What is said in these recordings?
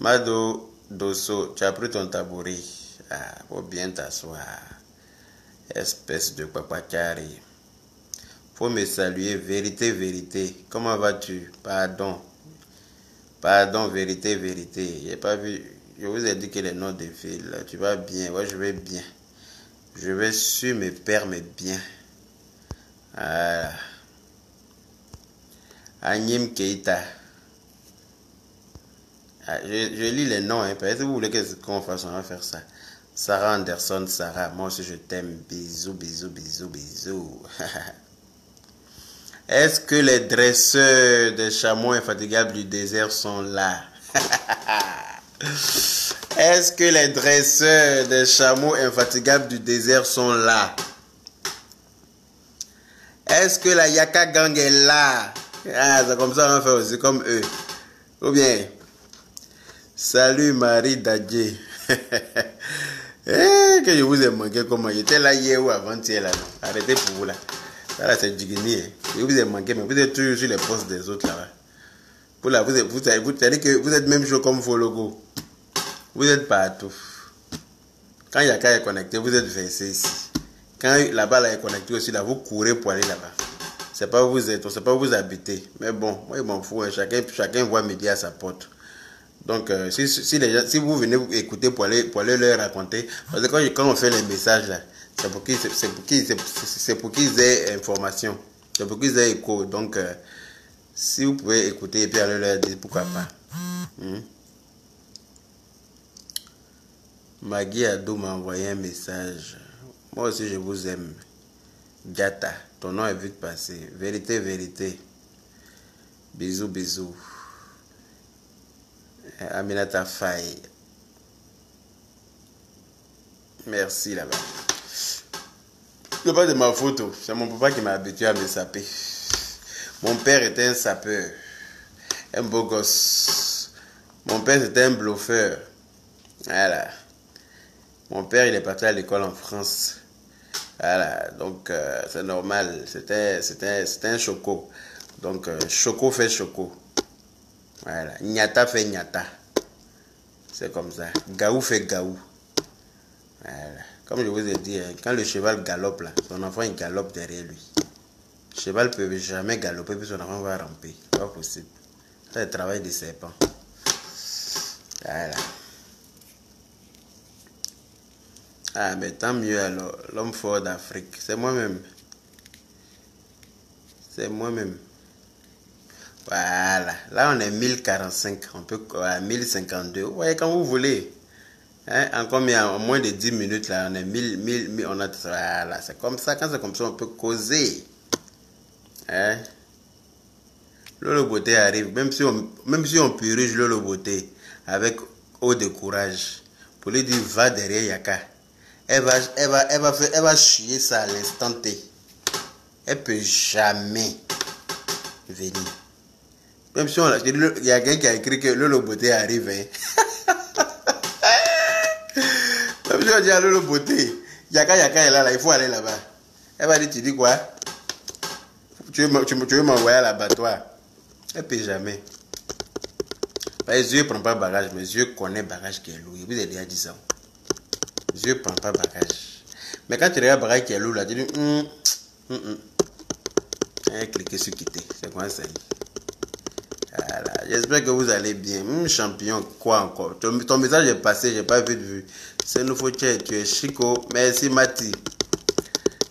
Mado Dosso, tu as pris ton tabouret. Ah, faut bien t'asseoir. Espèce de papacari. Faut me saluer. Vérité, vérité. Comment vas-tu? Pardon. Pardon, vérité, vérité. J'ai pas vu. Je vous ai dit que les noms défilent. Tu vas bien? Ouais, je vais bien. Je vais sur mes pères, mais bien. Voilà. Agnim Keita. Ah, je lis les noms, hein. Peut-être que vous voulez qu'on fasse, on va faire ça. Sarah Anderson, Sarah, moi aussi je t'aime. Bisous, bisous, bisous, bisous. Est-ce que les dresseurs des chameaux infatigables du désert sont là? Est-ce que les dresseurs des chameaux infatigables du désert sont là? Est-ce que la Yaka Gang est là? Ah, c'est comme ça on va faire aussi, comme eux. Ou bien, salut Marie Dadje. Que je vous ai manqué comment j'étais là hier ou avant-hier là. Non? Arrêtez pour vous là. Ça là c'est Jigini. Hein. Je vous ai manqué, mais vous êtes toujours sur les postes des autres là. Pour là, vous savez que vous êtes même chaud comme vos logos. Vous êtes partout. Quand Yaka est connecté, vous êtes versé ici. Quand là-bas là est connecté aussi, là, vous courez pour aller là-bas. C'est pas où vous êtes, on sait pas où vous habitez. Mais bon, moi je m'en fous. Hein. Chacun voit midi à sa porte. Donc, si vous venez écouter pour aller leur raconter, parce que quand on fait les messages là, c'est pour qu'ils aient information, c'est pour qu'ils aient écho. Donc, si vous pouvez écouter et puis aller leur dire, pourquoi pas. Maggie Ado m'a envoyé un message. Moi aussi, je vous aime. Gata, ton nom est vite passé. Vérité, vérité. Bisous, bisous. Aminata Faye. Merci là-bas. C'est pas de ma faute. C'est mon papa qui m'a habitué à me saper. Mon père était un sapeur. Un beau gosse. Mon père c'était un bluffeur. Voilà. Mon père il est parti à l'école en France. Voilà. Donc c'est normal. C'était un choco. Donc choco fait choco. Voilà. Nyata fait nyata. C'est comme ça. Gaou fait gaou. Voilà. Comme je vous ai dit, quand le cheval galope là, son enfant il galope derrière lui. Le cheval ne peut jamais galoper puis son enfant va ramper. C'est pas possible. C'est le travail des serpents. Voilà. Ah mais tant mieux alors. L'homme fort d'Afrique. C'est moi-même. C'est moi-même. Voilà, là on est 1045, on peut à 1052. Vous voyez quand vous voulez. Hein? En moins de 10 minutes là, on est 1000, on a voilà, c'est comme ça, quand c'est comme ça on peut causer. Hein? Lolo Beauté arrive, même si on purige Lolo Beauté avec eau de courage pour lui dire va derrière Yaka. Elle va chier ça à l'instant T. Elle peut jamais venir. Même si il y a quelqu'un qui a écrit que Lolo Beauté arrive. Hein. Même si on dit à Lolo Beauté, Yaka est là, il faut aller là-bas. Elle va dire, tu dis quoi? Tu veux m'envoyer à l'abattoir? Elle ne peut jamais. Zieux ne prend pas bagage, mais Zieux connaît bagage qui est lourd. Vous avez déjà dit ça. Zieux ne prend pas bagage. Mais quand tu regardes bagage qui est lourd, là, tu dis, cliquez sur quitter. C'est quoi ça? Voilà. J'espère que vous allez bien. Champion, quoi encore? Ton message est passé, j'ai pas vu de vue. C'est nouveau, tu es chico. Merci Mati.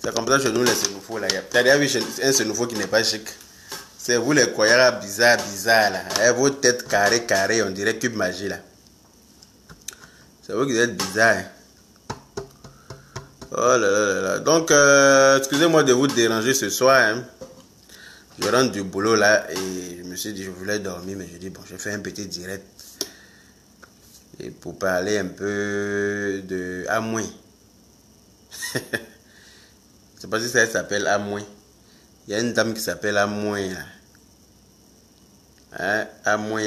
C'est comme ça chez nous les Sénoufos là. Tu as déjà vu un Sénoufo qui n'est pas chic? C'est vous les Koyara bizarre là. Avec vos têtes carrées, on dirait cube magie là. C'est vous qui êtes bizarre. Hein? Oh là là là. Donc, excusez-moi de vous déranger ce soir. Hein? Je rentre du boulot là et je me suis dit je voulais dormir, mais je dis bon, je fais un petit direct et pour parler un peu de Amouin. Je sais pas si ça s'appelle Amouin. Il y a une dame qui s'appelle Amouin là. Hein? Amouin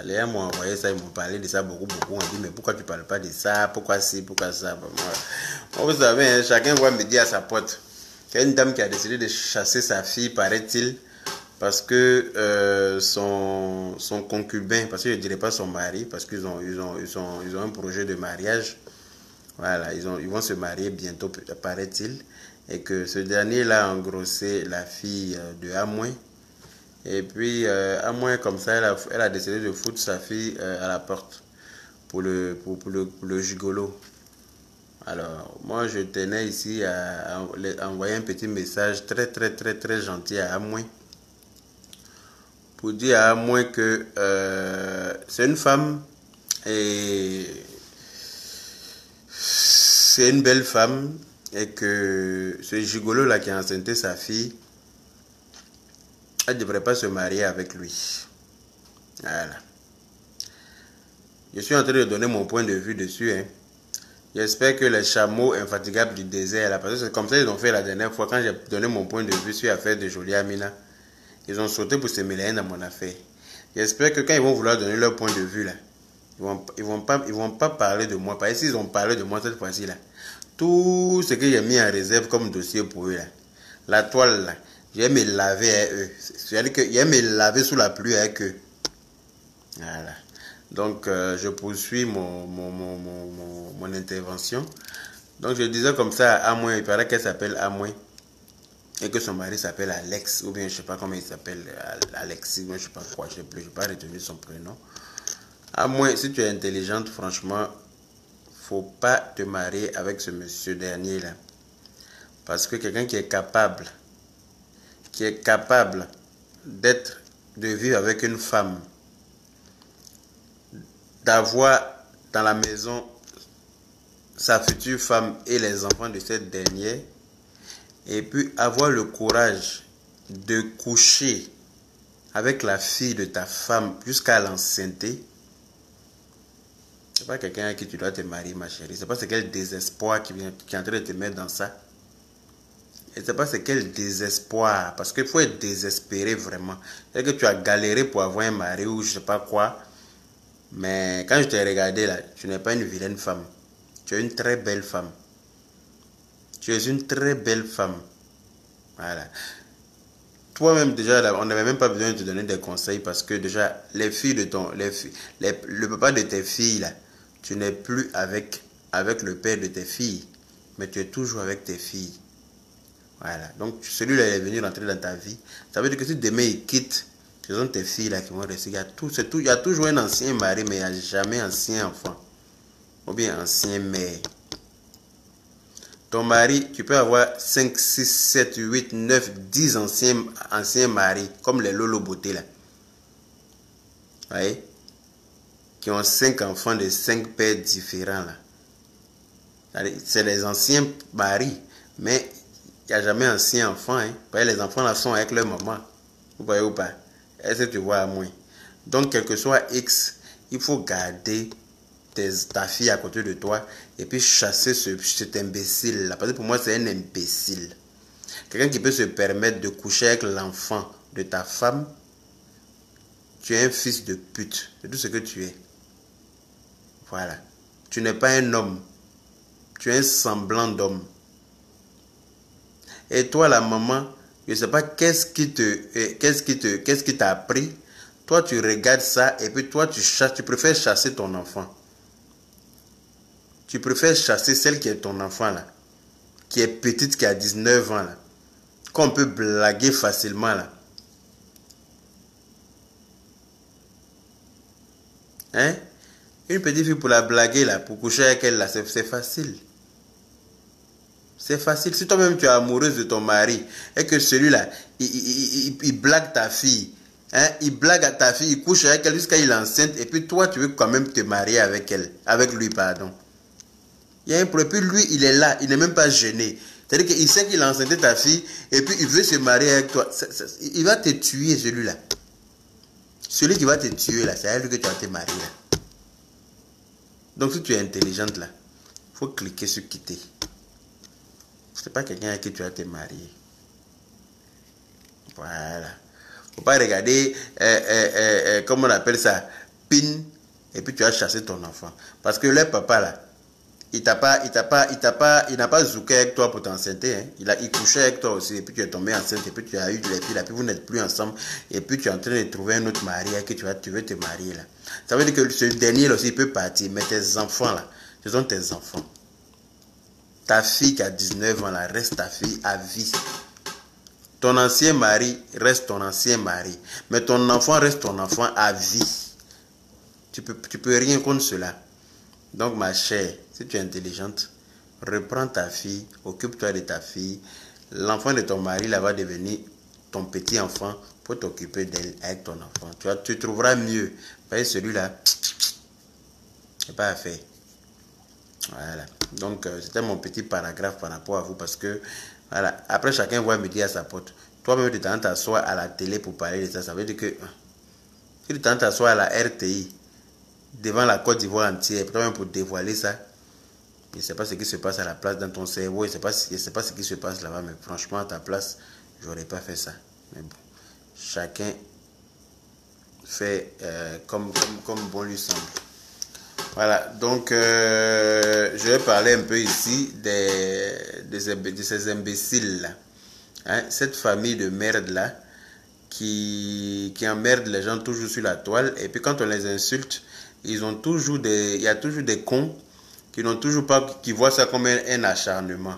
les gens m'ont envoyé ça, ils m'ont parlé de ça beaucoup. On dit mais pourquoi tu parles pas de ça? Pourquoi ci, pourquoi ça? Moi, vous savez, hein, chacun voit midi à sa porte. Il y a une dame qui a décidé de chasser sa fille, paraît-il, parce que son concubin, parce que je ne dirais pas son mari, parce qu'ils ont un projet de mariage. Voilà, ils vont se marier bientôt, paraît-il. Et que ce dernier-là a engrossé la fille de Amoué. Et puis, Amoué, comme ça, elle a décidé de foutre sa fille à la porte pour le gigolo. Alors, moi, je tenais ici à envoyer un petit message très gentil à Amoué. Pour dire à Amoué que c'est une femme et c'est une belle femme et que ce gigolo là qui a enceinté sa fille, elle ne devrait pas se marier avec lui. Voilà. Je suis en train de donner mon point de vue dessus. Hein. J'espère que les chameaux infatigables du désert, là, parce que c'est comme ça qu'ils ont fait la dernière fois quand j'ai donné mon point de vue sur l'affaire de Jolie Amina. Ils ont sauté pour se mêler dans mon affaire. J'espère que quand ils vont vouloir donner leur point de vue là, ils vont pas parler de moi. Parce que s'ils ont parlé de moi cette fois-ci là, tout ce que j'ai mis en réserve comme dossier pour eux là, la toile là, je vais me laver avec eux. C'est-à-dire que je vais me laver sous la pluie avec eux. Voilà. Donc je poursuis mon intervention. Donc je disais comme ça à Amoué, il paraît qu'elle s'appelle Amoué. Et que son mari s'appelle Alex, ou bien je ne sais pas comment il s'appelle, Alexis, ou je ne sais pas quoi, je n'ai pas retenu son prénom. À moins, si tu es intelligente, franchement, faut pas te marier avec ce monsieur dernier là. Parce que quelqu'un qui est capable de vivre avec une femme, d'avoir dans la maison sa future femme et les enfants de cette dernière, et puis avoir le courage de coucher avec la fille de ta femme jusqu'à l'enceinte, c'est pas quelqu'un à qui tu dois te marier, ma chérie. C'est pas ce quel désespoir qui est en train de te mettre dans ça. Et c'est pas ce quel désespoir, parce qu'il faut être désespéré vraiment. C'est que tu as galéré pour avoir un mari ou je sais pas quoi, mais quand je t'ai regardé là, tu n'es pas une vilaine femme. Tu es une très belle femme. Tu es une très belle femme. Voilà. Toi-même, déjà, là, on n'avait même pas besoin de te donner des conseils parce que déjà, les filles de le papa de tes filles, là, tu n'es plus avec le père de tes filles, mais tu es toujours avec tes filles. Voilà. Donc, celui-là est venu rentrer dans ta vie. Ça veut dire que si demain il quitte, ce sont tes filles là qui vont rester. Il y a toujours un ancien mari, mais il n'y a jamais un ancien enfant. Ou bien ancien mère. Ton mari, tu peux avoir 5, 6, 7, 8, 9, 10 anciens maris, comme les Lolo Beauté là. Vous voyez? Qui ont 5 enfants de 5 pères différents là. C'est les anciens maris, mais il n'y a jamais ancien enfant. Hein. Vous voyez, les enfants là sont avec leur maman. Vous voyez ou pas? Est-ce que tu vois à moi? Donc, quel que soit X, il faut garder ta fille à côté de toi et puis chasser cet imbécile là. Parce que pour moi, c'est un imbécile. Quelqu'un qui peut se permettre de coucher avec l'enfant de ta femme, tu es un fils de pute. C'est tout ce que tu es. Voilà. Tu n'es pas un homme. Tu es un semblant d'homme. Et toi, la maman, je ne sais pas qu'est-ce qui t'a appris. Toi, tu regardes ça et puis toi, tu préfères chasser ton enfant. Tu préfères chasser celle qui est ton enfant là, qui est petite, qui a 19 ans là, qu'on peut blaguer facilement là. Hein? Une petite fille pour la blaguer là, pour coucher avec elle là, c'est facile. C'est facile. Si toi-même tu es amoureuse de ton mari et que celui-là, il blague ta fille, hein? Il blague à ta fille, il couche avec elle jusqu'à il est enceinte et puis toi tu veux quand même te marier avec elle, avec lui, pardon. Il y a un problème. Puis lui, il est là, il n'est même pas gêné. C'est-à-dire qu'il sait qu'il a enceinté ta fille et puis il veut se marier avec toi. Il va te tuer, celui-là. Celui qui va te tuer, là, c'est à lui que tu vas te marier. Là. Donc, si tu es intelligente, là, il faut cliquer sur quitter. Ce n'est pas quelqu'un avec qui tu vas te marier. Voilà. Il ne faut pas regarder, comment on appelle ça, pin, et puis tu vas chasser ton enfant. Parce que le papa, là, il n'a pas zouké avec toi pour t'enceinter. Hein. Il couchait avec toi aussi, et puis tu es tombé enceinte, et puis tu as eu les filles, et puis vous n'êtes plus ensemble, et puis tu es en train de trouver un autre mari, et que tu veux te marier là. Ça veut dire que ce dernier là aussi, il peut partir, mais tes enfants là, ce sont tes enfants. Ta fille qui a 19 ans là, reste ta fille à vie. Ton ancien mari reste ton ancien mari, mais ton enfant reste ton enfant à vie. Tu peux rien contre cela. Donc ma chère, si tu es intelligente, reprends ta fille, occupe-toi de ta fille. L'enfant de ton mari là va devenir ton petit enfant pour t'occuper d'elle avec ton enfant. Tu trouveras mieux. Parce que celui-là, c'est pas à faire. Voilà. Donc c'était mon petit paragraphe par rapport à vous parce que voilà. Après chacun va me dire à sa porte. Toi-même tu t'assois à la télé pour parler de ça. Ça veut dire que si tu t'assois à la RTI devant la Côte d'Ivoire entière, toi-même pour dévoiler ça, je ne sais pas ce qui se passe à la place dans ton cerveau, je ne sais pas ce qui se passe là-bas, mais franchement à ta place, je n'aurais pas fait ça. Mais bon, chacun fait comme bon lui semble. Voilà, donc je vais parler un peu ici de ces imbéciles là. Hein, cette famille de merde là qui emmerde les gens toujours sur la toile, et puis quand on les insulte, il y a toujours des cons qui n'ont toujours pas, qui voient ça comme un acharnement.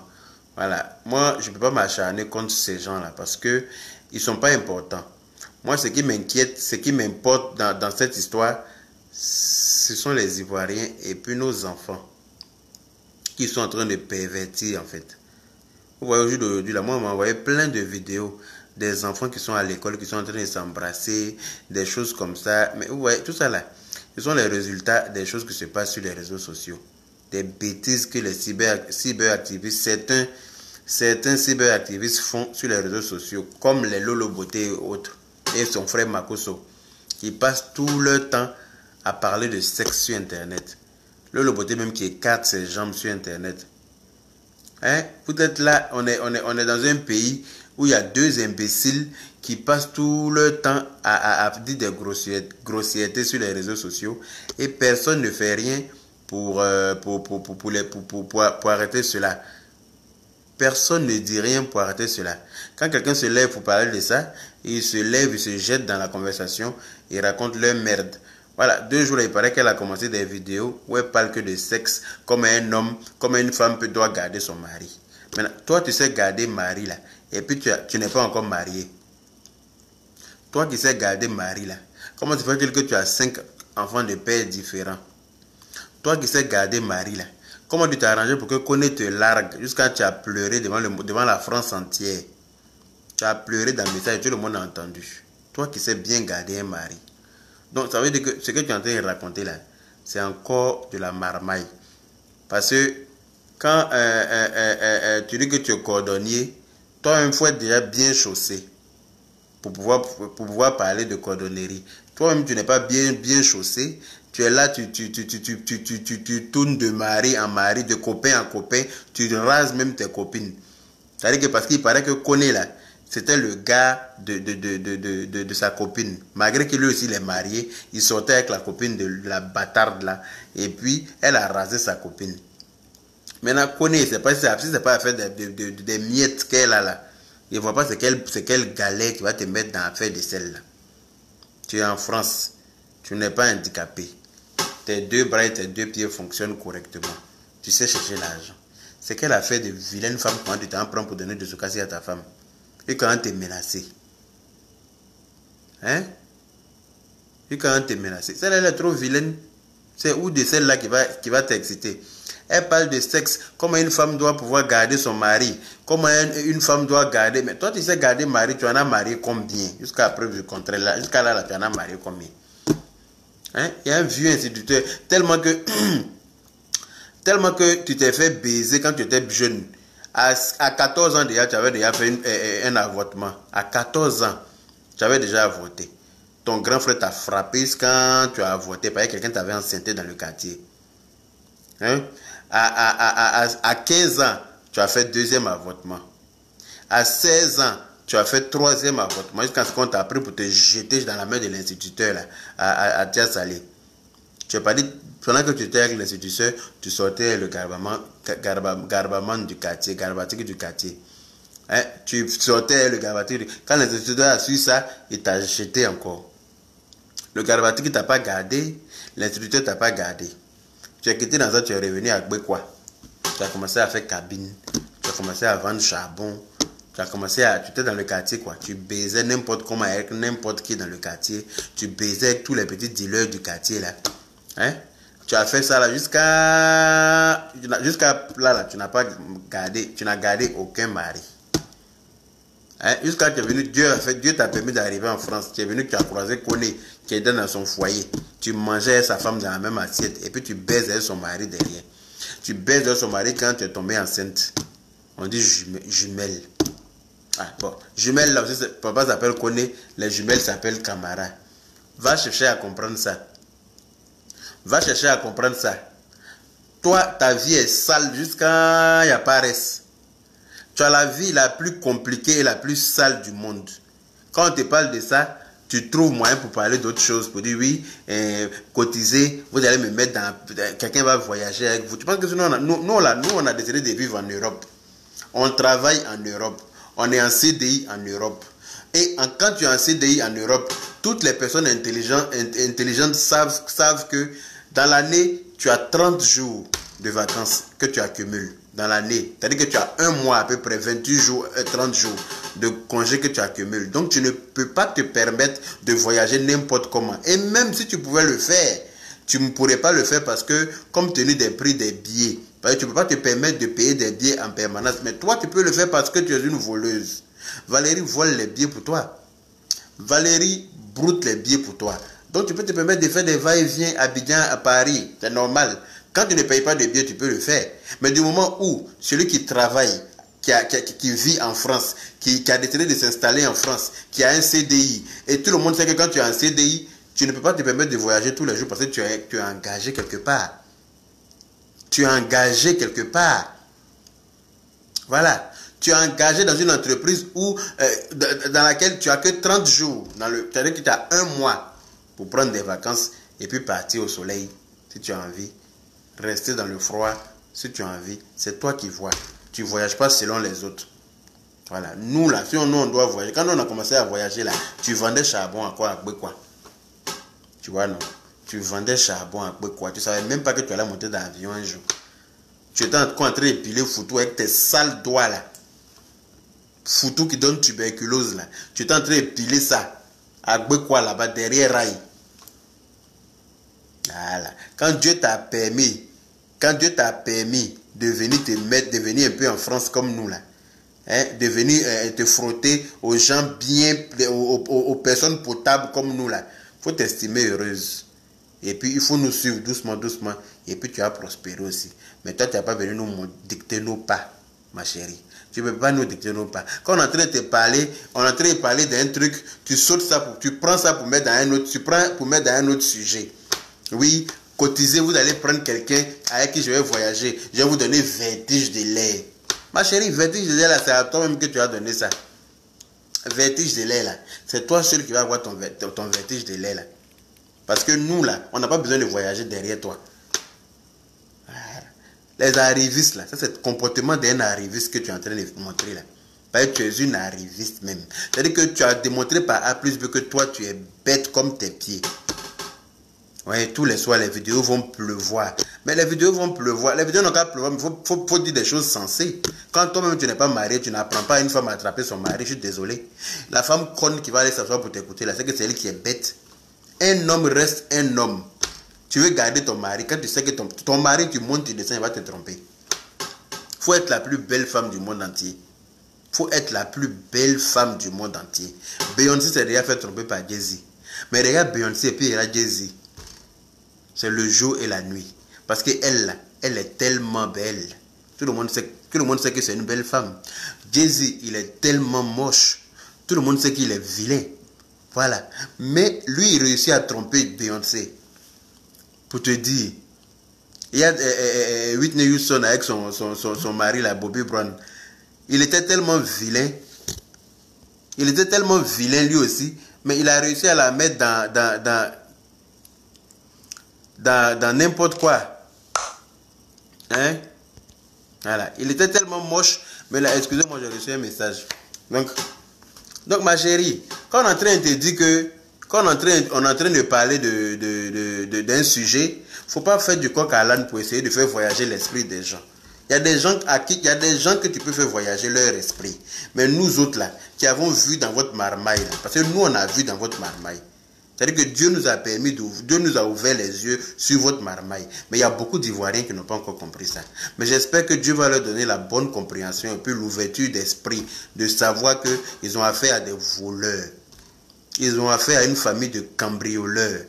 Voilà, moi je ne peux pas m'acharner contre ces gens là parce que ils sont pas importants. Moi ce qui m'inquiète, ce qui m'importe dans cette histoire, ce sont les Ivoiriens et puis nos enfants qui sont en train de pervertir en fait. Vous voyez aujourd'hui, là, moi, on m'a envoyé plein de vidéos des enfants qui sont à l'école, qui sont en train de s'embrasser, des choses comme ça. Mais vous voyez, tout ça là, ce sont les résultats des choses qui se passent sur les réseaux sociaux. Des bêtises que les cyberactivistes, certains cyberactivistes font sur les réseaux sociaux, comme les Lolo Beauté et autres, et son frère Makoso, qui passent tout leur temps à parler de sexe sur Internet. Lolo Beauté même qui écarte ses jambes sur Internet. Hein? Peut-être là, on est dans un pays où il y a deux imbéciles qui passent tout leur temps à dire des grossièretés sur les réseaux sociaux et personne ne fait rien pour arrêter cela. Personne ne dit rien pour arrêter cela. Quand quelqu'un se lève pour parler de ça, il se lève, il se jette dans la conversation, il raconte leur merde. Voilà, 2 jours, il paraît qu'elle a commencé des vidéos où elle parle que de sexe, comme un homme, comme une femme doit garder son mari. Maintenant, toi, tu sais garder mari là, et puis tu n'es pas encore marié. Toi qui sais garder mari là, comment tu fais que tu as 5 enfants de pères différents? Toi qui sais garder mari là, comment tu t'es arrangé pour que Koné te largue jusqu'à tu as pleuré devant la France entière? Tu as pleuré dans le message et tout le monde a entendu. Toi qui sais bien garder un mari. Donc, ça veut dire que ce que tu es en train de raconter là, c'est encore de la marmaille. Parce que quand tu dis que tu es cordonnier, toi-même, il faut être déjà bien chaussé pour pouvoir parler de cordonnerie. Toi-même, tu n'es pas bien chaussé. Tu es là, tu tournes de mari en mari, de copain en copain. Tu rases même tes copines. C'est-à-dire que parce qu'il paraît que Koné là, c'était le gars de sa copine. Malgré que lui aussi il est marié, il sortait avec la copine de la bâtarde là. Et puis, elle a rasé sa copine. Maintenant, Koné, c'est pas à faire des miettes qu'elle a là. Il ne voit pas c'est quelle galère qui va te mettre dans l'affaire de celle-là. Tu es en France. Tu n'es pas handicapé. Tes 2 bras et tes 2 pieds fonctionnent correctement. Tu sais chercher l'argent. C'est quelle affaire de vilaine femme quand tu t'en prends pour donner de soukassé à ta femme. Et quand tu es menacé. Hein? Et quand tu es menacé. Celle-là, elle est trop vilaine. C'est où de celle-là qui va t'exciter. Elle parle de sexe. Comment une femme doit pouvoir garder son mari. Comment une femme doit garder. Mais toi, tu sais garder mari. Tu en as marié combien? Jusqu'à preuve du contraire. Là, jusqu'à là, tu en as marié combien? Hein? Il y a un vieux instituteur. Tellement que tu t'es fait baiser quand tu étais jeune. À 14 ans déjà, tu avais déjà fait un avortement. À 14 ans, tu avais déjà avorté. Ton grand frère t'a frappé quand tu as avorté. Parce que quelqu'un t'avait enceinté dans le quartier. Hein? À 15 ans, tu as fait 2e avortement. À 16 ans, tu as fait 3e avortement. Jusqu'à ce qu'on t'a pris pour te jeter dans la main de l'instituteur à Tia Salé. Tu n'es pas dit Pendant que tu étais avec l'instituteur, tu sortais le garbament du quartier, garbatique du quartier. Hein? Tu sortais le garbatique. Quand l'instituteur a su ça, il t'a jeté encore. Le garbatique ne t'a pas gardé, l'instituteur ne t'a pas gardé. Tu as quitté dans ça, tu es revenu à Gbekwa. Tu as commencé à faire cabine, tu as commencé à vendre charbon, tu étais dans le quartier quoi. Tu baisais n'importe comment avec n'importe qui dans le quartier. Tu baisais avec tous les petits dealers du quartier là. Hein? Tu as fait ça là jusqu'à là, tu n'as pas gardé, tu n'as gardé aucun mari. Hein? Jusqu'à tu es venu, Dieu t'a permis d'arriver en France. Tu es venu, tu as croisé Koné qui était dans son foyer. Tu mangeais sa femme dans la même assiette et puis tu baisais son mari derrière. Tu baisais son mari quand tu es tombé enceinte. On dit jumelle. Ah, bon, jumelle là aussi, papa s'appelle Koné, les jumelles s'appellent Camara. Va chercher à comprendre ça. Va chercher à comprendre ça. Toi, ta vie est sale jusqu'à il n'y a pas reste. Tu as la vie la plus compliquée et la plus sale du monde. Quand on te parle de ça, tu trouves moyen pour parler d'autres choses, pour dire oui, cotiser, vous allez me mettre dans... Quelqu'un va voyager avec vous. Tu penses que nous, on a décidé de vivre en Europe. On travaille en Europe. On est en CDI en Europe. Et quand tu es en CDI en Europe, toutes les personnes intelligentes savent que dans l'année, tu as 30 jours de vacances que tu accumules. Dans l'année. C'est-à-dire que tu as un mois à peu près, 28 jours, 30 jours de congés que tu accumules. Donc tu ne peux pas te permettre de voyager n'importe comment. Et même si tu pouvais le faire, tu ne pourrais pas le faire parce que, compte tenu des prix des billets, tu ne peux pas te permettre de payer des billets en permanence. Mais toi, tu peux le faire parce que tu es une voleuse. Valérie vole les billets pour toi. Valérie broute les billets pour toi. Donc tu peux te permettre de faire des va-et-vient à Abidjan, à Paris. C'est normal. Quand tu ne payes pas de billets, tu peux le faire. Mais du moment où celui qui travaille, qui vit en France, qui a décidé de s'installer en France, qui a un CDI, et tout le monde sait que quand tu as un CDI, tu ne peux pas te permettre de voyager tous les jours parce que tu es engagé quelque part. Tu es engagé quelque part. Voilà. Tu es engagé dans une entreprise où, dans laquelle tu n'as que 30 jours. C'est-à-dire que tu as un mois pour prendre des vacances et puis partir au soleil si tu as envie. Rester dans le froid si tu as envie. C'est toi qui vois. Tu ne voyages pas selon les autres. Voilà. Nous, là, si on doit voyager. Quand on a commencé à voyager, là, tu vendais charbon à quoi? À Gbekwa. Tu vois, non? Tu vendais charbon à Gbekwa. Tu ne savais même pas que tu allais monter dans l'avion un jour. Tu étais en train d'épiler Foutou avec tes sales doigts, là. Foutou qui donne tuberculose, là. Tu étais en train d'épiler ça. À Gbekwa, là-bas, derrière Rail. Voilà. Quand Dieu t'a permis de venir devenir un peu en France comme nous là, hein, de venir te frotter aux gens bien, aux personnes potables comme nous là, il faut t'estimer heureuse. Et puis il faut nous suivre doucement, doucement. Et puis tu vas prospérer aussi. Mais toi, tu n'as pas venu nous dicter nos pas, ma chérie. Tu ne peux pas nous dicter nos pas. Quand on est en train de te parler, on est en train de parler d'un truc, tu sautes ça, tu prends ça pour mettre dans un autre, mettre dans un autre sujet. Oui, cotiser, vous allez prendre quelqu'un avec qui je vais voyager. Je vais vous donner vertige de l'air. Ma chérie, vertige de l'air, là, c'est à toi-même que tu as donné ça. Vertige de l'air, là. C'est toi seul qui vas avoir ton vertige de l'air, là. Parce que nous, là, on n'a pas besoin de voyager derrière toi. Les arrivistes, là, ça c'est le comportement d'un arriviste que tu es en train de montrer, là. Parce que tu es une arriviste même. C'est-à-dire que tu as démontré par A plus B que toi, tu es bête comme tes pieds. Oui, tous les soirs, les vidéos vont pleuvoir. Mais les vidéos vont pleuvoir. Les vidéos n'ont qu'à pleuvoir, mais il faut dire des choses sensées. Quand toi-même, tu n'es pas marié, tu n'apprends pas à une femme à attraper son mari, je suis désolé. La femme conne qui va aller s'asseoir pour t'écouter, là, c'est que c'est elle qui est bête. Un homme reste un homme. Tu veux garder ton mari, quand tu sais que ton mari, tu montes, tu descends, il va te tromper. Il faut être la plus belle femme du monde entier. Il faut être la plus belle femme du monde entier. Beyoncé s'est déjà fait tromper par Jay-Z. Mais regarde Beyoncé et puis il y a Jay-Z. C'est le jour et la nuit. Parce qu'elle, elle est tellement belle. Tout le monde sait que c'est une belle femme. Jay-Z, il est tellement moche. Tout le monde sait qu'il est vilain. Voilà. Mais lui, il réussit à tromper Beyoncé. Pour te dire. Il y a Whitney Houston avec son mari, là, Bobby Brown. Il était tellement vilain. Il était tellement vilain lui aussi. Mais il a réussi à la mettre dans n'importe quoi. Hein? Voilà. Il était tellement moche. Mais là, excusez-moi, j'ai reçu un message. Donc ma chérie, quand on est en train de te dire que, quand on est en train de parler d'un sujet, faut pas faire du coq à l'âne pour essayer de faire voyager l'esprit des gens. Il y a des gens que tu peux faire voyager leur esprit. Mais nous autres là, qui avons vu dans votre marmaille, là, parce que nous on a vu dans votre marmaille. C'est-à-dire que Dieu nous a permis, Dieu nous a ouvert les yeux sur votre marmaille. Mais il y a beaucoup d'Ivoiriens qui n'ont pas encore compris ça. Mais j'espère que Dieu va leur donner la bonne compréhension et puis l'ouverture d'esprit, de savoir qu'ils ont affaire à des voleurs. Ils ont affaire à une famille de cambrioleurs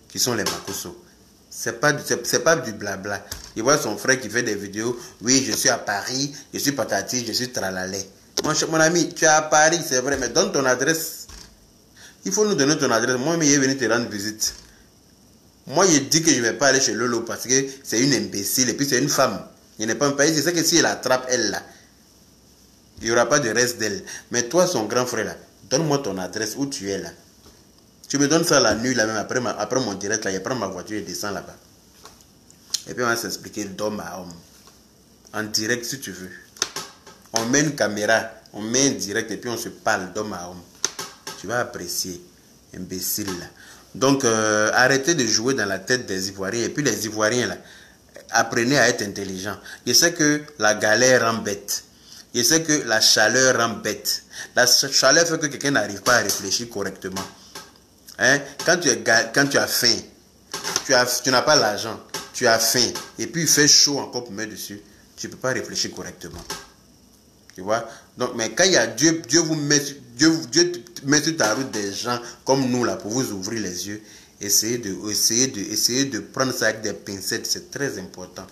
qui sont les Makosso. C'est pas du blabla. Il voit son frère qui fait des vidéos. Oui, je suis à Paris, je suis patati, je suis tralalais. Mon ami, tu es à Paris, c'est vrai, mais donne ton adresse. Il faut nous donner ton adresse. Moi, je vais venir te rendre visite. Moi, je dis que je ne vais pas aller chez Lolo parce que c'est une imbécile et puis c'est une femme. Il n'est pas un pays. C'est ça que si elle attrape, elle là, il n'y aura pas de reste d'elle. Mais toi, son grand frère là, donne-moi ton adresse où tu es là. Tu me donnes ça la nuit là même après mon direct là, je prends ma voiture et descends là-bas. Et puis on va s'expliquer d'homme à homme. En direct si tu veux. On met une caméra, on met un direct et puis on se parle d'homme à homme. Tu vas apprécier, imbécile là. Donc arrêtez de jouer dans la tête des Ivoiriens. Et puis les Ivoiriens là, apprenez à être intelligents. Je sais que la galère rend bête. Je sais que la chaleur rend bête. La chaleur fait que quelqu'un n'arrive pas à réfléchir correctement. Hein? Quand tu as faim, tu n'as pas l'argent, tu as faim, et puis il fait chaud encore pour mettre dessus, tu ne peux pas réfléchir correctement. Tu vois? Donc, mais quand il y a Dieu met sur ta route des gens comme nous là pour vous ouvrir les yeux. Essayez de prendre ça avec des pincettes, c'est très important.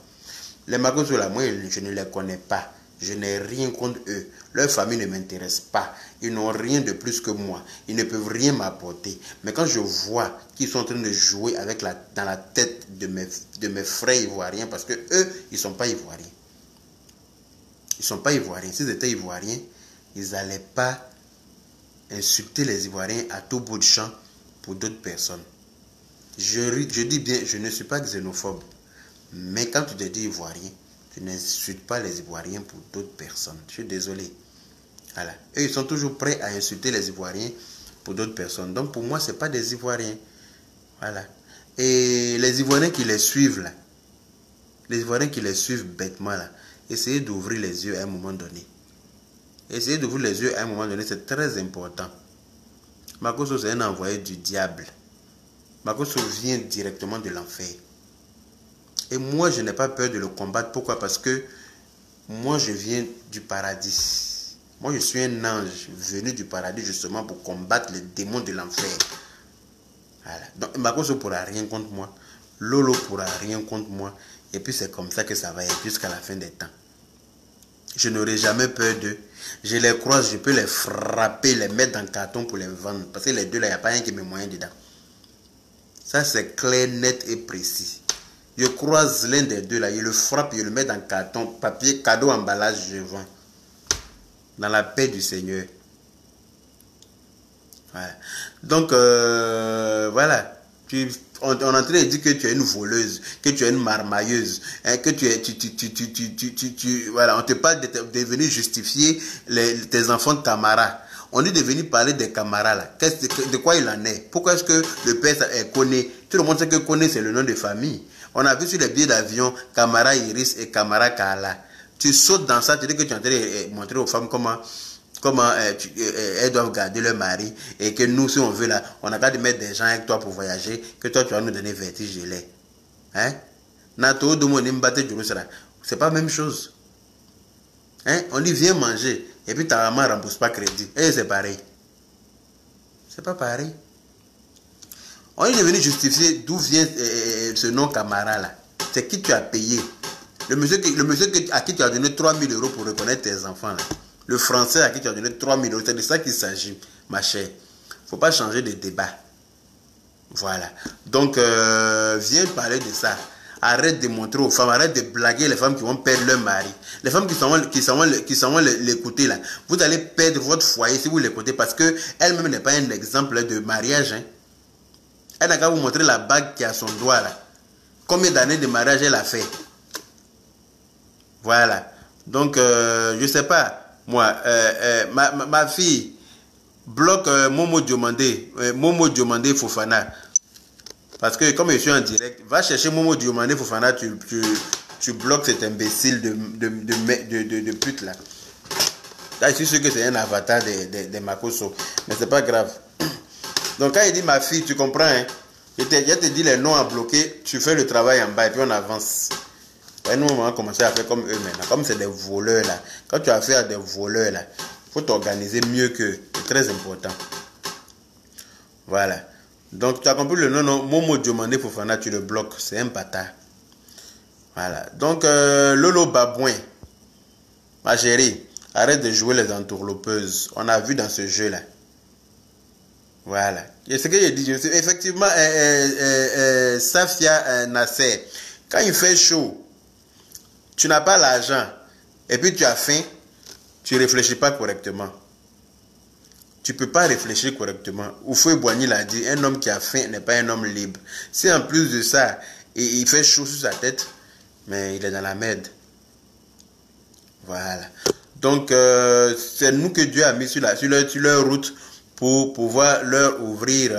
Les Makosso là, moi je ne les connais pas. Je n'ai rien contre eux. Leur famille ne m'intéresse pas. Ils n'ont rien de plus que moi. Ils ne peuvent rien m'apporter. Mais quand je vois qu'ils sont en train de jouer dans la tête de mes frères ivoiriens, parce que eux, ils ne sont pas ivoiriens. Ils ne sont pas ivoiriens. S'ils étaient ivoiriens, ils n'allaient pas insulter les Ivoiriens à tout bout de champ pour d'autres personnes. Je dis bien, je ne suis pas xénophobe. Mais quand tu te dis ivoirien, tu n'insultes pas les Ivoiriens pour d'autres personnes. Je suis désolé. Voilà. Eux, ils sont toujours prêts à insulter les Ivoiriens pour d'autres personnes. Donc, pour moi, ce n'est pas des Ivoiriens. Voilà. Et les Ivoiriens qui les suivent, là, les Ivoiriens qui les suivent bêtement, là, essayez d'ouvrir les yeux à un moment donné. Essayez d'ouvrir les yeux à un moment donné, c'est très important. Makosso, c'est un envoyé du diable. Makosso vient directement de l'enfer. Et moi, je n'ai pas peur de le combattre. Pourquoi? Parce que moi, je viens du paradis. Moi, je suis un ange venu du paradis justement pour combattre les démons de l'enfer. Voilà. Donc, Makosso ne pourra rien contre moi. Lolo ne pourra rien contre moi. Et puis, c'est comme ça que ça va être jusqu'à la fin des temps. Je n'aurai jamais peur d'eux. Je les croise, je peux les frapper, les mettre dans le carton pour les vendre. Parce que les deux, là, il n'y a pas un qui met moyen dedans. Ça, c'est clair, net et précis. Je croise l'un des deux là, je le frappe, je le mets dans le carton, papier, cadeau, emballage, je vends. Dans la paix du Seigneur. Voilà. Donc, voilà. On est en train de dire que tu es une voleuse, que tu es une marmailleuse, hein, que voilà, on te parle de venir justifier tes enfants de camarades. On dit de venir parler des camarades là. De quoi il en est? Pourquoi est-ce que le père est Koné? Tout le monde sait que Koné c'est le nom de famille. On a vu sur les billets d'avion Camara Iris et Camara Kala. Tu sautes dans ça, tu dis que tu es en train de montrer aux femmes comment elles doivent garder leur mari et que nous, si on veut là, on a qu'à de mettre des gens avec toi pour voyager, que toi tu vas nous donner vertige de lait. Hein? C'est pas la même chose. Hein? On dit viens manger et puis ta maman ne rembourse pas crédit. Et c'est pareil. C'est pas pareil. On est venu justifier d'où vient ce nom Camara là. C'est qui tu as payé. Le monsieur à qui tu as donné 3 000 € pour reconnaître tes enfants là. Le français à qui tu as donné 3 000 €. C'est de ça qu'il s'agit, ma chère. Il ne faut pas changer de débat. Voilà. Donc, viens parler de ça. Arrête de montrer aux femmes, arrête de blaguer les femmes qui vont perdre leur mari. Les femmes qui s'en vont l'écouter là. Vous allez perdre votre foyer si vous l'écoutez parce qu'elle-même n'est pas un exemple de mariage. Hein. Elle n'a qu'à vous montrer la bague qui a son doigt là. Combien d'années de mariage elle a fait? Voilà. Donc, je sais pas, moi, ma fille bloque Momo Diomandé Fofana. Parce que comme je suis en direct, va chercher Momo Diomandé Fofana, tu bloques cet imbécile de pute là. Là, je suis sûr que c'est un avatar de Makoso. Mais c'est pas grave. Donc, quand il dit ma fille, tu comprends, hein? Je te dis les noms à bloquer, tu fais le travail en bas et puis on avance. Ouais, nous, on va commencer à faire comme eux maintenant. Comme c'est des voleurs là. Quand tu as affaire à des voleurs là, il faut t'organiser mieux qu'eux. C'est très important. Voilà. Donc, tu as compris le nom, non? Momo Diomandé Fofana, tu le bloques. C'est un bâtard. Voilà. Donc, Lolo Babouin, ma chérie, arrête de jouer les entourloupeuses. On a vu dans ce jeu-là. Voilà. Et ce que j'ai dit, effectivement, Safia Nasser, quand il fait chaud, tu n'as pas l'argent, et puis tu as faim, tu ne réfléchis pas correctement. Tu ne peux pas réfléchir correctement. Oufoué Boigny l'a dit, un homme qui a faim n'est pas un homme libre. Si en plus de ça, il fait chaud sur sa tête, mais il est dans la merde. Voilà. Donc, c'est nous que Dieu a mis sur leur route pour pouvoir leur ouvrir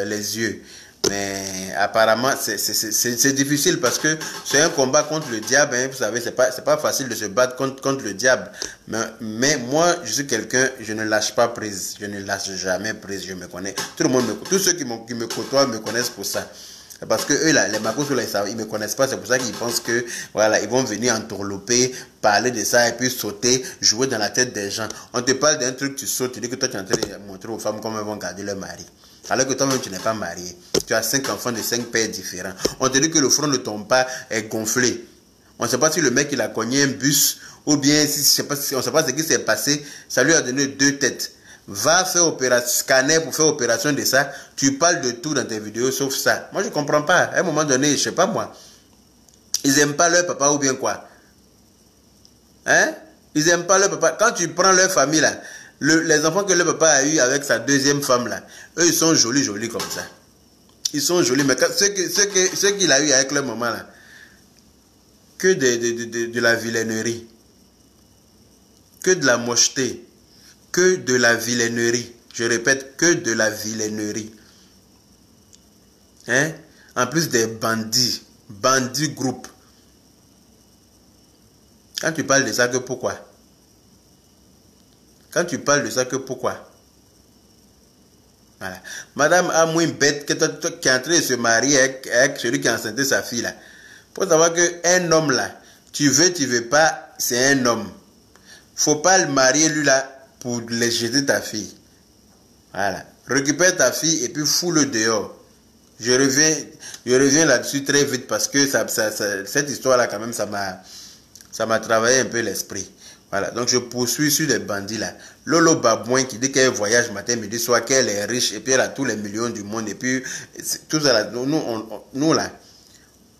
les yeux. Mais apparemment, c'est difficile parce que c'est un combat contre le diable. Hein, vous savez, c'est pas facile de se battre contre le diable. Mais moi, je suis quelqu'un, je ne lâche pas prise. Je ne lâche jamais prise, je me connais. Tout le monde tous ceux qui me côtoient me connaissent pour ça. Parce que eux, là, les Makoso, là, ils ne me connaissent pas. C'est pour ça qu'ils pensent que, voilà, ils vont venir entourlouper, parler de ça et puis sauter, jouer dans la tête des gens. On te parle d'un truc, tu sautes, tu dis que toi, tu es en train de montrer aux femmes comment elles vont garder leur mari. Alors que toi-même, tu n'es pas marié. Tu as 5 enfants de 5 pères différents. On te dit que le front de ton père est gonflé. On ne sait pas si le mec, il a cogné un bus ou bien, on ne sait pas ce qui s'est passé. Ça lui a donné 2 têtes. Va faire opération, scanner pour faire opération de ça. Tu parles de tout dans tes vidéos sauf ça. Moi, je ne comprends pas. À un moment donné, je ne sais pas moi. Ils n'aiment pas leur papa ou bien quoi? Hein? Ils n'aiment pas leur papa. Quand tu prends leur famille là, les enfants que le papa a eu avec sa deuxième femme là, eux ils sont jolis comme ça. Ils sont jolis, mais ceux qu'il a eu avec leur maman là, que de la vilainerie, que de la mocheté, que de la vilainerie. Je répète, que de la vilainerie. Hein? En plus des bandits groupe. Quand tu parles de ça, que pourquoi? Quand tu parles de ça, que pourquoi? Voilà. Madame Amouine Bête, qui est en train de se marier avec celui qui a enceinté sa fille là. Faut savoir qu'un homme là, tu veux pas, c'est un homme. Faut pas le marier lui là pour les jeter ta fille. Voilà. Récupère ta fille et puis fous-le dehors. Je reviens là-dessus très vite parce que cette histoire là quand même ça m'a travaillé un peu l'esprit. Voilà, donc je poursuis sur les bandits là. Lolo Babouin qui dit qu'elle voyage matin, midi, soir, qu'elle est riche et puis elle a tous les millions du monde. Et puis, tout ça là, nous là,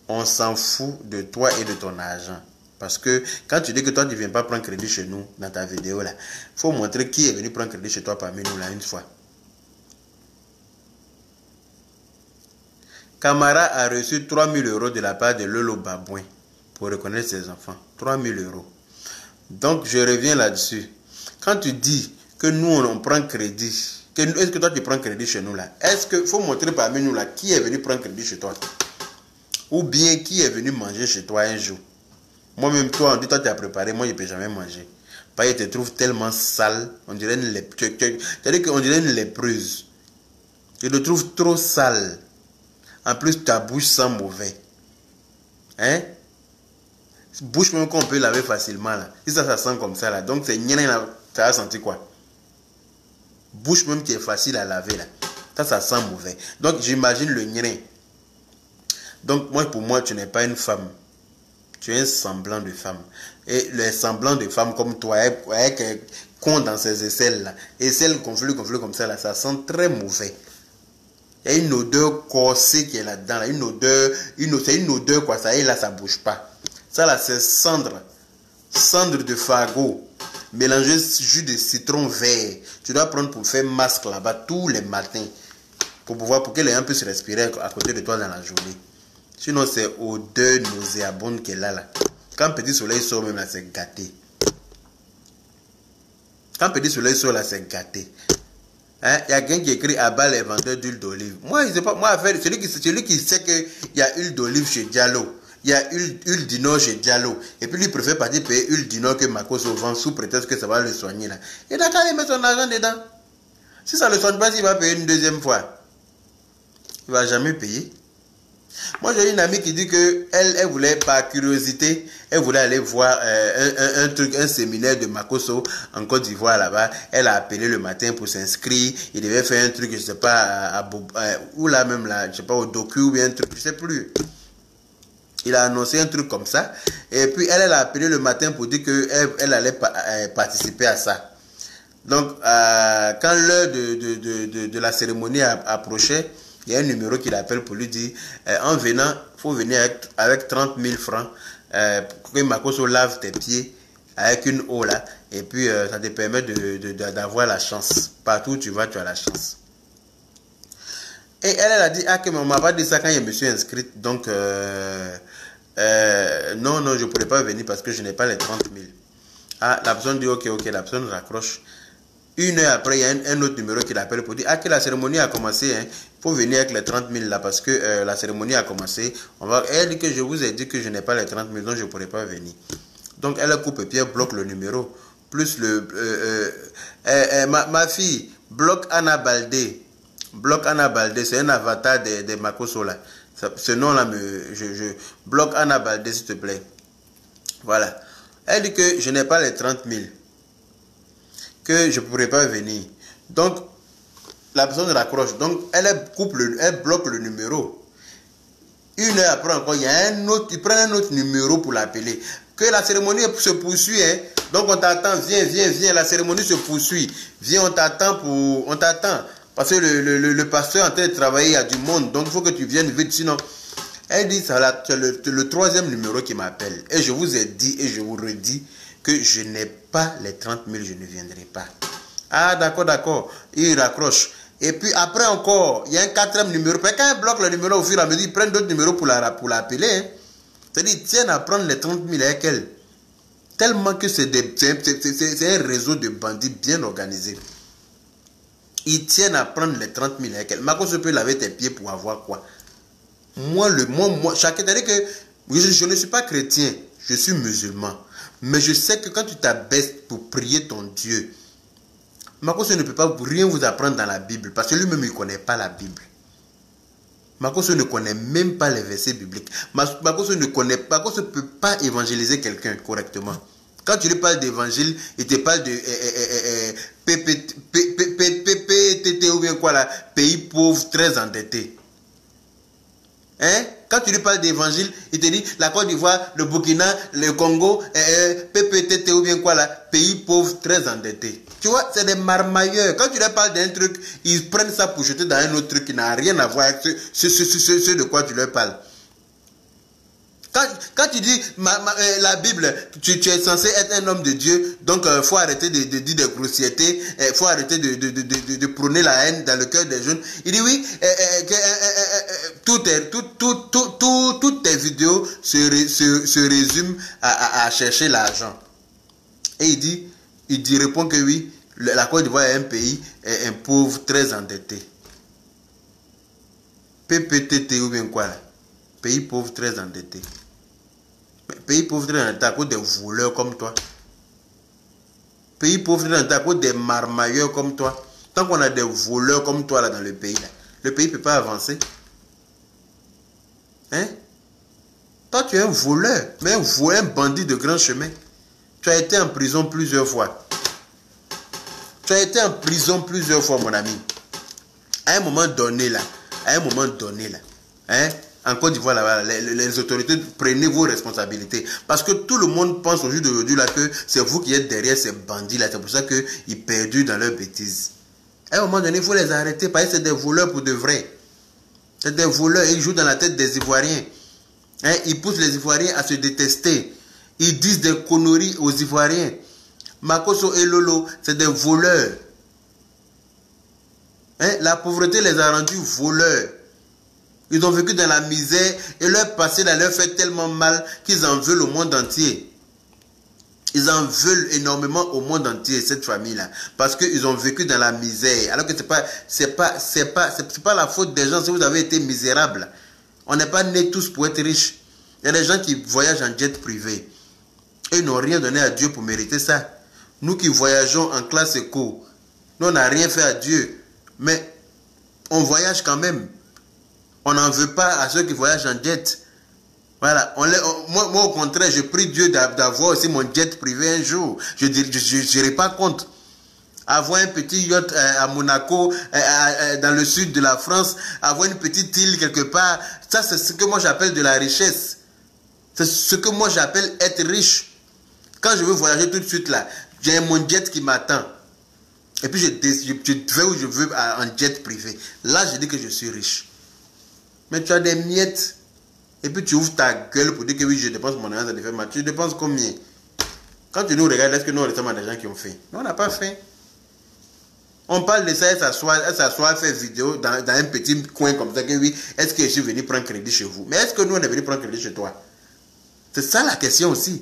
on s'en fout de toi et de ton argent. Parce que quand tu dis que toi tu ne viens pas prendre crédit chez nous dans ta vidéo là, il faut montrer qui est venu prendre crédit chez toi parmi nous là une fois. Camara a reçu 3 000 € de la part de Lolo Babouin pour reconnaître ses enfants. 3 000 €. Donc, je reviens là-dessus. Quand tu dis que nous, on prend crédit, est-ce que toi, tu prends crédit chez nous là? Est-ce qu'il faut montrer parmi nous là qui est venu prendre crédit chez toi? Ou bien qui est venu manger chez toi un jour? Moi-même, toi, on dit, toi, tu as préparé, moi, je ne peux jamais manger. Parce que je te trouve tellement sale, on dirait une lépreuse. C'est-à-dire qu'on dirait une lépreuse. Je te trouve trop sale. En plus, ta bouche sent mauvais. Hein? Bouche même qu'on peut laver facilement là. Si ça sent comme ça là. Donc c'est nien là. Ça a senti quoi? Bouche même qui est facile à laver là. Ça sent mauvais. Donc j'imagine le nien. Donc pour moi, tu n'es pas une femme. Tu es un semblant de femme. Et les semblants de femme comme toi, avec con dans ses aisselles là. Aisselles gonflées comme ça là. Ça sent très mauvais. Il y a une odeur corsée qui est là-dedans. Là. C'est une odeur quoi. Ça y est là, ça bouge pas. Ça là, c'est cendre de fagot, mélanger jus de citron vert. Tu dois prendre pour faire masque là-bas tous les matins pour que les gens puissent respirer à côté de toi dans la journée. Sinon, c'est odeur nauséabonde qu'elle a là. Quand Petit Soleil sort, même là, c'est gâté. Quand Petit Soleil sort, là, c'est gâté. Hein? Il y a quelqu'un qui écrit à bas les vendeurs d'huile d'olive. Moi, je sais pas, moi, celui qui sait qu'il y a huile d'olive chez Diallo, il y a huile d'Inor chez Diallo, et puis lui préfère partir payer huile d'Inor que Makoso vend sous prétexte que ça va le soigner là. Et d'accord, il met son argent dedans. Si ça ne le soigne pas, il va payer une deuxième fois. Il ne va jamais payer. Moi, j'ai une amie qui dit que elle voulait, par curiosité, elle voulait aller voir un séminaire de Makoso en Côte d'Ivoire là-bas. Elle a appelé le matin pour s'inscrire. Il devait faire un truc, je ne sais pas, ou là même là, je ne sais pas, au docu ou bien un truc, je ne sais plus. Il a annoncé un truc comme ça. Et puis, elle a appelé le matin pour dire qu'elle allait participer à ça. Donc, quand l'heure de la cérémonie approchait, il y a un numéro qui l'appelle pour lui dire en venant, il faut venir avec 30 000 francs pour que Makoso lave tes pieds avec une eau là. Et puis, ça te permet d'avoir la chance. Partout où tu vas, tu as la chance. Et elle a dit, ah, que on m'a pas dit ça quand je me suis inscrite. Donc, non, je ne pourrais pas venir parce que je n'ai pas les 30 000. Ah, la personne dit, ok, la personne raccroche. Une heure après, il y a un autre numéro qui l'appelle pour dire, ah, que la cérémonie a commencé, hein. Il faut venir avec les 30 000 là parce que la cérémonie a commencé. Elle dit que je vous ai dit que je n'ai pas les 30 000, donc je ne pourrais pas venir. Donc, elle coupe et puis elle bloque le numéro. Plus ma fille bloque Anna Baldé. Bloque Anna Baldé, c'est un avatar de Makoso là. Ce nom-là, je bloque Anna Baldé, s'il te plaît. Voilà. Elle dit que je n'ai pas les 30 000. Que je ne pourrais pas venir. Donc, la personne raccroche. Donc, elle bloque le numéro. Une heure après encore, il y a un autre, il prend un autre numéro pour l'appeler. Que la cérémonie se poursuit, hein. Donc, on t'attend, viens, la cérémonie se poursuit. Viens, on t'attend. Parce que le pasteur est en train de travailler, il y a du monde. Donc, il faut que tu viennes vite, sinon... Elle dit, c'est le troisième numéro qui m'appelle. Et je vous ai dit, et je vous redis, que je n'ai pas les 30 000, je ne viendrai pas. Ah, d'accord. Il raccroche. Et puis après encore, il y a un quatrième numéro. Quand il bloque le numéro au fur et à mesure, il prend d'autres numéros pour l'appeler. Hein. C'est-à-dire, ils tiennent à prendre les 30 000 avec elle. Tellement que c'est un réseau de bandits bien organisé. Ils tiennent à prendre les 30 000 avec elle. Makoso peut laver tes pieds pour avoir quoi? Moi, chacun, c'est-à-dire que je ne suis pas chrétien, je suis musulman. Mais je sais que quand tu t'abaisses pour prier ton Dieu, Makoso ne peut pas rien vous apprendre dans la Bible, parce que lui-même, il ne connaît pas la Bible. Makoso ne connaît même pas les versets bibliques. Makoso ne peut pas évangéliser quelqu'un correctement. Quand tu lui parles d'évangile, il te parle de PPTT ou bien quoi là, pays pauvre, très endetté. Hein? Quand tu lui parles d'évangile, il te dit la Côte d'Ivoire, le Burkina, le Congo, PPTT ou bien quoi là, pays pauvre, très endetté. Tu vois, c'est des marmailleurs. Quand tu leur parles d'un truc, ils prennent ça pour jeter dans un autre truc qui n'a rien à voir avec ce de quoi tu leur parles. Quand tu dis la Bible, tu es censé être un homme de Dieu, donc il faut arrêter de dire des grossièretés, il faut arrêter de prôner la haine dans le cœur des jeunes. Il dit oui, toutes tes vidéos se résument à chercher l'argent. Et il répond que oui, la Côte d'Ivoire est un pays, un pauvre, très endetté. PPTT ou bien quoi là? Pays pauvre, très endetté. Pays pauvre, très endetté à cause des voleurs comme toi. Pays pauvre, très endetté à cause des marmailleurs comme toi. Tant qu'on a des voleurs comme toi là dans le pays ne peut pas avancer. Hein? Toi, tu es un voleur, mais un bandit de grand chemin. Tu as été en prison plusieurs fois. Mon ami. À un moment donné, là, hein? En Côte d'Ivoire, là, les autorités, prenez vos responsabilités. Parce que tout le monde pense au jour d'aujourd'hui là que c'est vous qui êtes derrière ces bandits-là. C'est pour ça qu'ils perdent dans leurs bêtises. À un moment donné, il faut les arrêter parce que c'est des voleurs pour de vrai. C'est des voleurs et ils jouent dans la tête des Ivoiriens. Hein? Ils poussent les Ivoiriens à se détester. Ils disent des conneries aux Ivoiriens. Makoso et Lolo, c'est des voleurs. Hein? La pauvreté les a rendus voleurs. Ils ont vécu dans la misère et leur passé là, leur fait tellement mal qu'ils en veulent au monde entier. Ils en veulent énormément au monde entier, cette famille-là. Parce qu'ils ont vécu dans la misère. Alors que c'est pas la faute des gens si vous avez été misérable. On n'est pas nés tous pour être riches. Il y a des gens qui voyagent en jet privé. Et ils n'ont rien donné à Dieu pour mériter ça. Nous qui voyageons en classe éco, nous on n'a rien fait à Dieu. Mais on voyage quand même. On n'en veut pas à ceux qui voyagent en jet. Voilà. Moi, au contraire, je prie Dieu d'avoir aussi mon jet privé un jour. Je n'irai pas contre. Avoir un petit yacht à Monaco, dans le sud de la France, avoir une petite île quelque part, ça c'est ce que moi j'appelle de la richesse. C'est ce que moi j'appelle être riche. Quand je veux voyager tout de suite là, j'ai mon jet qui m'attend. Et puis je vais où je veux en jet privé. Là, je dis que je suis riche. Mais tu as des miettes. Et puis tu ouvres ta gueule pour dire que oui, je dépense mon argent, ça te fait mal. Tu dépenses combien? Quand tu nous regardes, est-ce que nous ressemblons à des gens qui ont fait? Non, on n'a pas fait. On parle de ça, elle s'assoit, fait vidéo dans un petit coin comme ça, que oui, est-ce que je suis venu prendre crédit chez vous? Mais est-ce que nous, on est venu prendre crédit chez toi? C'est ça la question aussi.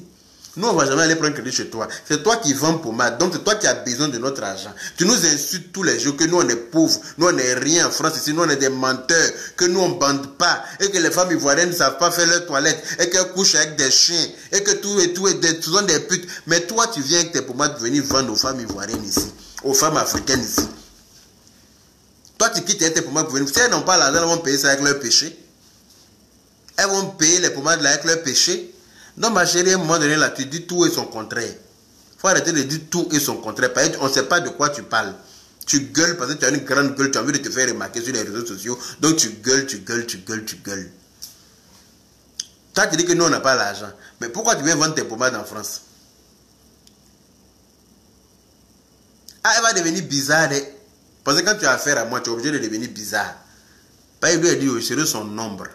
Nous, on ne va jamais aller prendre crédit chez toi. C'est toi qui vends pommade. Donc, c'est toi qui as besoin de notre argent. Tu nous insultes tous les jours que nous, on est pauvres. Nous, on n'est rien en France. Ici, nous, on est des menteurs. Que nous, on ne bande pas. Et que les femmes ivoiriennes ne savent pas faire leur toilette. Et qu'elles couchent avec des chiens. Et que tout sont des putes. Mais toi, tu viens avec tes pommades venir vendre aux femmes ivoiriennes ici. Aux femmes africaines ici. Toi, tu quittes tes pommades pour venir. Si elles n'ont pas l'argent, elles vont payer ça avec leur péché. Elles vont payer les pommades là avec leur péché. Non, ma chérie, à un moment donné, là, tu dis tout et son contraire. Il faut arrêter de dire tout et son contraire. Parce qu'on ne sait pas de quoi tu parles. Tu gueules parce que tu as une grande gueule, tu as envie de te faire remarquer sur les réseaux sociaux. Donc tu gueules. Toi, tu dis que nous, on n'a pas l'argent. Mais pourquoi tu viens vendre tes pommades en France? Ah, elle va devenir bizarre. Parce que quand tu as affaire à moi, tu es obligé de devenir bizarre. Parce qu'il lui a dit, je serai son ombre.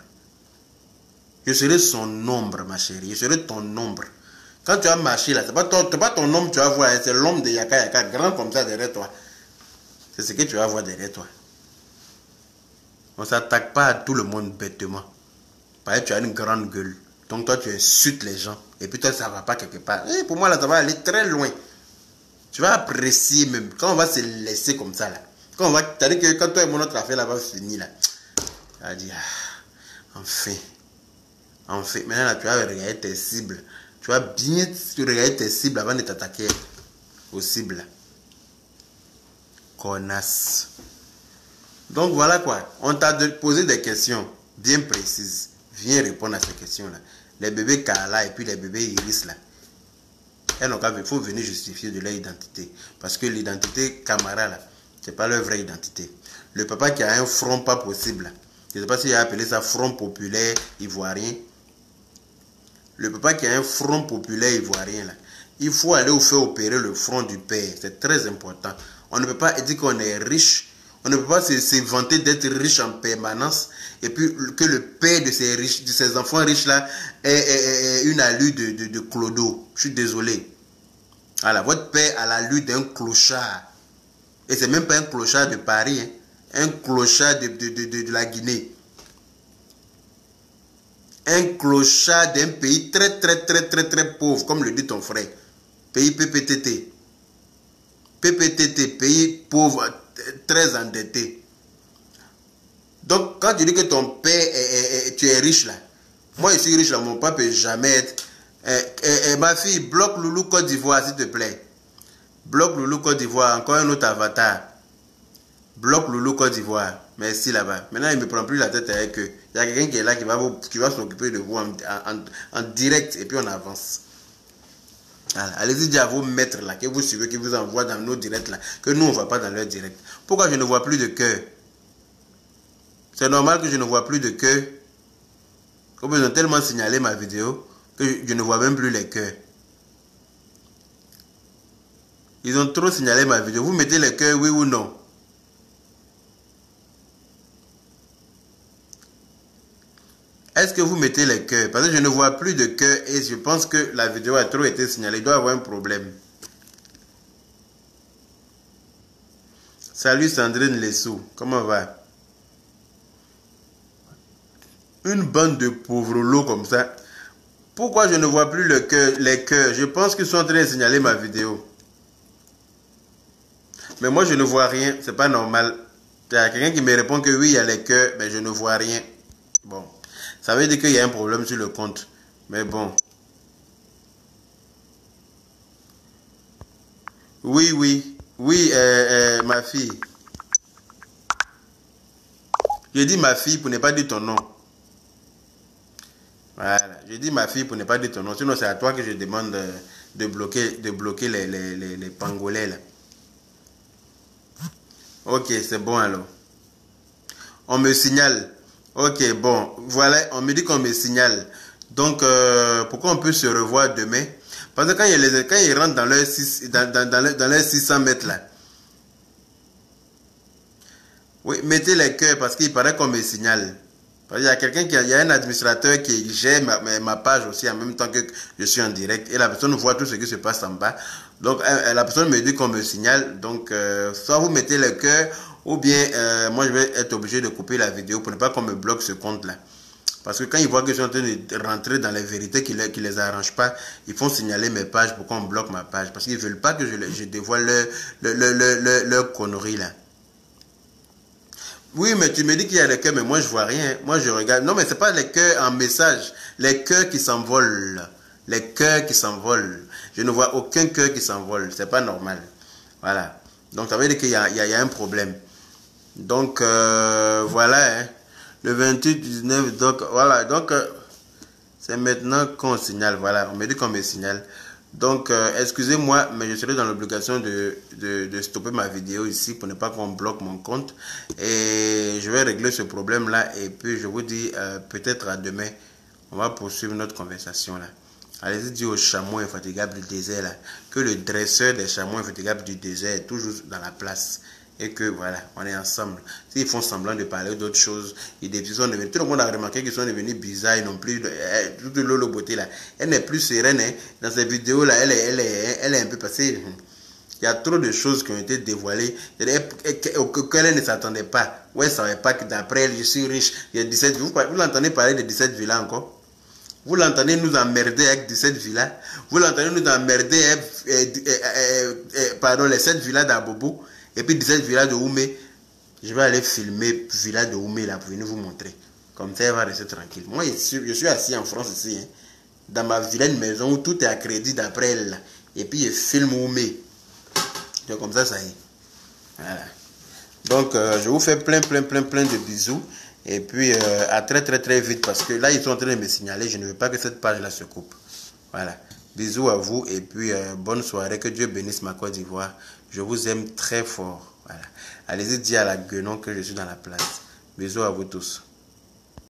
Je serai son ombre, ma chérie. Je serai ton ombre. Quand tu as marché là, ce n'est pas ton ombre que tu vas voir, c'est l'ombre de Yaka Yaka, grand comme ça derrière toi. C'est ce que tu vas voir derrière toi. On ne s'attaque pas à tout le monde bêtement. Parce que tu as une grande gueule. Donc toi, tu insultes les gens. Et puis toi, ça ne va pas quelque part. Et pour moi, là, ça va aller très loin. Tu vas apprécier même. Quand on va se laisser comme ça, là. C'est-à-dire que quand toi et mon autre affaire là va finir, là. Tu vas dire, enfin. Maintenant, là, tu vas regarder tes cibles. Tu vas bien regarder tes cibles avant de t'attaquer aux cibles. Connasse. Donc, voilà quoi. On t'a posé des questions bien précises. Viens répondre à ces questions-là. Les bébés Kala et puis les bébés Iris, là. Il faut venir justifier de leur identité. Parce que l'identité Camara, là, ce n'est pas leur vraie identité. Le papa qui a un front pas possible, là. Je ne sais pas s'il a appelé ça front populaire ivoirien. Le papa qui a un front populaire ivoirien, là, il faut aller faire opérer le front du père. C'est très important. On ne peut pas dire qu'on est riche. On ne peut pas se vanter d'être riche en permanence. Et puis que le père de ces enfants riches-là ait une allure de clodo. Je suis désolé. Voilà, votre père a l'allure d'un clochard. Et c'est même pas un clochard de Paris. Hein. Un clochard de la Guinée. Un clochard d'un pays très pauvre, comme le dit ton frère. Pays PPTT. PPTT, pays pauvre, très endetté. Donc, quand tu dis que ton père, tu es riche là, moi je suis riche là, mon papa ne peut jamais être. Ma fille, bloque Loulou Côte d'Ivoire, s'il te plaît. Bloque Loulou Côte d'Ivoire, encore un autre avatar. Bloque Loulou Côte d'Ivoire. Merci là-bas. Maintenant, il ne me prend plus la tête avec eux. Il y a quelqu'un qui est là qui va s'occuper de vous en direct et puis on avance. Allez-y dire à vos maîtres là, que vous suivez, qui vous envoient dans nos directs là, que nous on ne va pas dans leur direct. Pourquoi je ne vois plus de cœur? C'est normal que je ne vois plus de cœur. Comme ils ont tellement signalé ma vidéo que je ne vois même plus les cœurs. Ils ont trop signalé ma vidéo. Vous mettez les cœurs, oui ou non? Est-ce que vous mettez les cœurs? Parce que je ne vois plus de cœurs et je pense que la vidéo a trop été signalée. Il doit y avoir un problème. Salut Sandrine Lessou. Comment va? Une bande de pauvres lots comme ça. Pourquoi je ne vois plus les cœurs? Je pense qu'ils sont en train de signaler ma vidéo. Mais moi, je ne vois rien. C'est pas normal. Il y a quelqu'un qui me répond que oui, il y a les cœurs, mais je ne vois rien. Bon. Ça veut dire qu'il y a un problème sur le compte. Mais bon. Oui, oui. Oui, ma fille. Je dis ma fille pour ne pas dire ton nom. Voilà. Je dis ma fille pour ne pas dire ton nom. Sinon, c'est à toi que je demande de bloquer les pangolais là. Ok, c'est bon alors. On me signale. Ok, bon. Voilà, on me dit qu'on me signale. Donc, pourquoi on peut se revoir demain? Parce que quand ils rentrent dans leur 600 mètres là. Oui, mettez les cœurs parce qu'il paraît qu'on me signale. Parce qu'il y a quelqu'un il y a un administrateur qui gère ma page aussi en même temps que je suis en direct. Et la personne voit tout ce qui se passe en bas. Donc, la personne me dit qu'on me signale. Donc, soit vous mettez les cœurs ou bien moi je vais être obligé de couper la vidéo pour ne pas qu'on me bloque ce compte-là. Parce que quand ils voient que je suis en train de rentrer dans les vérités qui les arrangent pas, ils font signaler mes pages pour qu'on bloque ma page. Parce qu'ils ne veulent pas que je dévoile leur connerie là. Oui, mais tu me dis qu'il y a les cœurs, mais moi je vois rien. Moi je regarde. Non, mais c'est pas les cœurs en message. Les cœurs qui s'envolent. Les cœurs qui s'envolent. Je ne vois aucun cœur qui s'envole. C'est pas normal. Voilà. Donc ça veut dire qu'il y a un problème. Donc voilà. Hein. Le 28, 19, donc voilà. Donc c'est maintenant qu'on signale. Voilà. On me dit qu'on me signale. Donc, excusez-moi, mais je serai dans l'obligation de stopper ma vidéo ici pour ne pas qu'on bloque mon compte. Et je vais régler ce problème-là. Et puis, je vous dis peut-être à demain, on va poursuivre notre conversation là. Allez-y dire aux chameaux infatigables du désert là, que le dresseur des chameaux infatigables du désert est toujours dans la place. Et que voilà, on est ensemble. S'ils font semblant de parler d'autres choses, ils sont devenus, tout le monde a remarqué qu'ils sont devenus bizarres, ils n'ont plus toute l'eau beauté là. Elle n'est plus sereine, hein. Dans ces vidéos là, elle est un peu passée. Il y a trop de choses qui ont été dévoilées qu'elle ne s'attendait pas. Ouais, elle ne savait pas que d'après elle, je suis riche. Il y a 17 villas. Vous l'entendez parler de 17 villas encore? Vous l'entendez nous emmerder avec 17 villas? Vous l'entendez nous emmerder pardon, les 7 villas d'Abobo? Et puis 17 villas de Oumé, je vais aller filmer villa de Oumé là pour venir vous montrer. Comme ça, elle va rester tranquille. Moi, je suis assis en France ici, hein, dans ma vilaine maison où tout est à crédit d'après elle. Là. Et puis, je filme Oumé. Donc, comme ça, ça y est. Voilà. Donc, je vous fais plein de bisous. Et puis, à très vite parce que là, ils sont en train de me signaler. Je ne veux pas que cette page-là se coupe. Voilà. Bisous à vous et puis bonne soirée. Que Dieu bénisse ma Côte d'Ivoire. Je vous aime très fort. Voilà. Allez-y dire à la guenon que je suis dans la place. Bisous à vous tous.